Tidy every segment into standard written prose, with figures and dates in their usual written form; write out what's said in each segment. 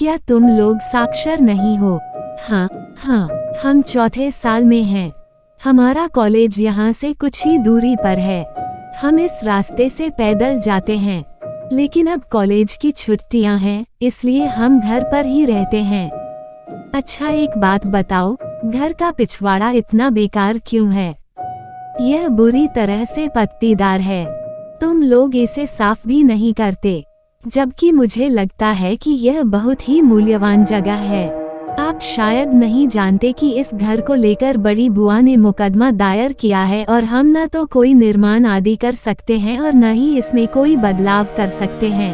क्या तुम लोग साक्षर नहीं हो? हाँ हाँ, हम चौथे साल में हैं। हमारा कॉलेज यहाँ से कुछ ही दूरी पर है। हम इस रास्ते से पैदल जाते हैं, लेकिन अब कॉलेज की छुट्टियाँ हैं, इसलिए हम घर पर ही रहते हैं। अच्छा, एक बात बताओ, घर का पिछवाड़ा इतना बेकार क्यों है? यह बुरी तरह से पत्तीदार है। तुम लोग इसे साफ भी नहीं करते, जबकि मुझे लगता है कि यह बहुत ही मूल्यवान जगह है। आप शायद नहीं जानते कि इस घर को लेकर बड़ी बुआ ने मुकदमा दायर किया है और हम न तो कोई निर्माण आदि कर सकते हैं और न ही इसमें कोई बदलाव कर सकते हैं।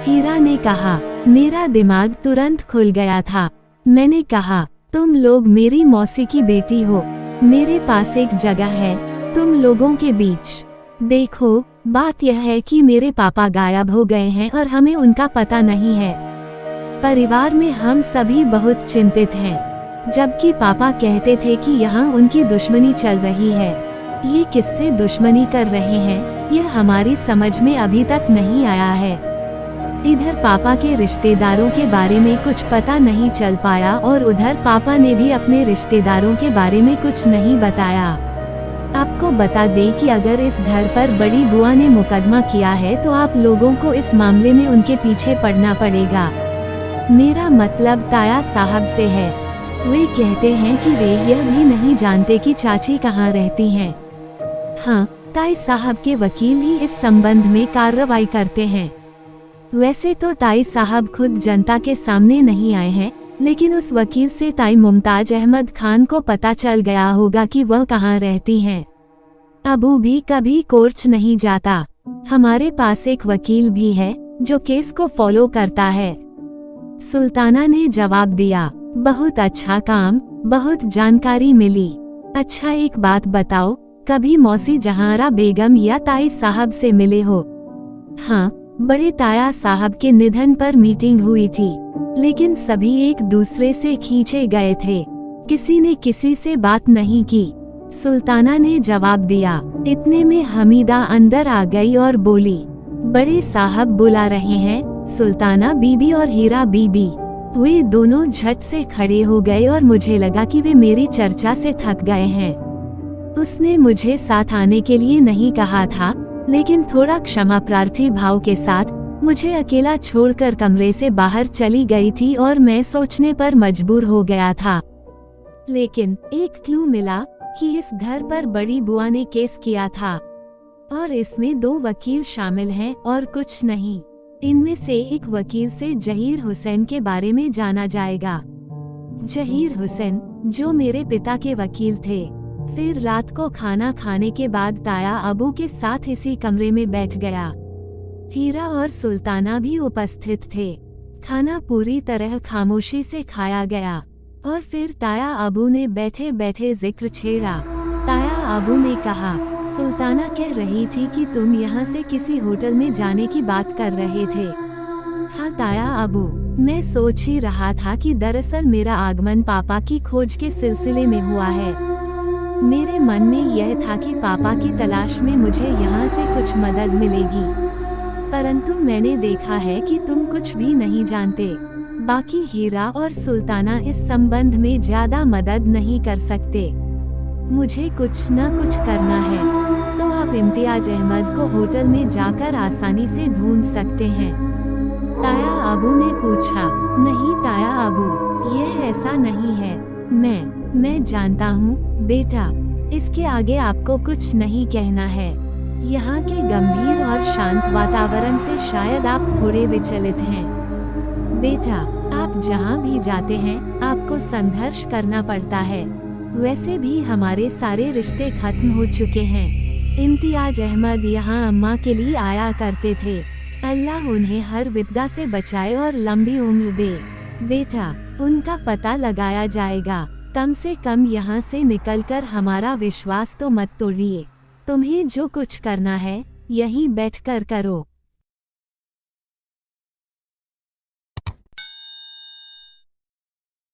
हीरा ने कहा। मेरा दिमाग तुरंत खुल गया था। मैंने कहा, तुम लोग मेरी मौसी की बेटी हो। मेरे पास एक जगह है तुम लोगों के बीच। देखो, बात यह है कि मेरे पापा गायब हो गए हैं और हमें उनका पता नहीं है। परिवार में हम सभी बहुत चिंतित हैं, जबकि पापा कहते थे कि यहाँ उनकी दुश्मनी चल रही है। ये किससे दुश्मनी कर रहे हैं, यह हमारी समझ में अभी तक नहीं आया है। इधर पापा के रिश्तेदारों के बारे में कुछ पता नहीं चल पाया और उधर पापा ने भी अपने रिश्तेदारों के बारे में कुछ नहीं बताया। आपको बता दें कि अगर इस घर पर बड़ी बुआ ने मुकदमा किया है तो आप लोगों को इस मामले में उनके पीछे पड़ना पड़ेगा। मेरा मतलब ताया साहब से है। वे कहते हैं कि वे यह भी नहीं जानते कि चाची कहाँ रहती हैं। हाँ, ताई साहब के वकील ही इस संबंध में कार्रवाई करते हैं। वैसे तो ताई साहब खुद जनता के सामने नहीं आए हैं, लेकिन उस वकील से ताई मुमताज अहमद खान को पता चल गया होगा कि वह कहाँ रहती हैं। अबू भी कभी कोर्ट नहीं जाता। हमारे पास एक वकील भी है जो केस को फॉलो करता है। सुल्ताना ने जवाब दिया। बहुत अच्छा काम, बहुत जानकारी मिली। अच्छा, एक बात बताओ, कभी मौसी जहांरा बेगम या ताई साहब से मिले हो? हाँ, बड़े ताया साहब के निधन पर मीटिंग हुई थी, लेकिन सभी एक दूसरे से खींचे गए थे। किसी ने किसी से बात नहीं की। सुल्ताना ने जवाब दिया। इतने में हमीदा अंदर आ गई और बोली, बड़े साहब बुला रहे हैं। सुल्ताना बीबी और हीरा बीबी, वे दोनों झट से खड़े हो गए और मुझे लगा कि वे मेरी चर्चा से थक गए हैं। उसने मुझे साथ आने के लिए नहीं कहा था, लेकिन थोड़ा क्षमा प्रार्थी भाव के साथ मुझे अकेला छोड़कर कमरे से बाहर चली गई थी और मैं सोचने पर मजबूर हो गया था। लेकिन एक क्लू मिला कि इस घर पर बड़ी बुआ ने केस किया था और इसमें 2 वकील शामिल हैं और कुछ नहीं। इनमें से एक वकील से जहीर हुसैन के बारे में जाना जाएगा। जहीर हुसैन जो मेरे पिता के वकील थे। फिर रात को खाना खाने के बाद ताया अबू के साथ इसी कमरे में बैठ गया। हीरा और सुल्ताना भी उपस्थित थे। खाना पूरी तरह खामोशी से खाया गया और फिर ताया अबू ने बैठे बैठे जिक्र छेड़ा। ताया अबू ने कहा, सुल्ताना कह रही थी कि तुम यहाँ से किसी होटल में जाने की बात कर रहे थे। हाँ ताया अबू, मैं सोच ही रहा था कि दरअसल मेरा आगमन पापा की खोज के सिलसिले में हुआ है। मेरे मन में यह था कि पापा की तलाश में मुझे यहाँ से कुछ मदद मिलेगी, परंतु मैंने देखा है कि तुम कुछ भी नहीं जानते। बाकी हीरा और सुल्ताना इस संबंध में ज्यादा मदद नहीं कर सकते। मुझे कुछ न कुछ करना है, तो आप इम्तियाज अहमद को होटल में जाकर आसानी से ढूंढ सकते हैं। ताया अबू ने पूछा। नहीं ताया अबू, यह ऐसा नहीं है। मैं जानता हूँ बेटा, इसके आगे आपको कुछ नहीं कहना है। यहाँ के गंभीर और शांत वातावरण से शायद आप थोड़े विचलित हैं। बेटा, आप जहाँ भी जाते हैं आपको संघर्ष करना पड़ता है। वैसे भी हमारे सारे रिश्ते खत्म हो चुके हैं। इम्तियाज अहमद यहाँ अम्मा के लिए आया करते थे। अल्लाह उन्हें हर विपदा से बचाए और लंबी उम्र दे। बेटा, उनका पता लगाया जाएगा। कम से कम यहाँ से निकलकर हमारा विश्वास तो मत तोड़िए। तुम्हें जो कुछ करना है यहीं बैठकर करो।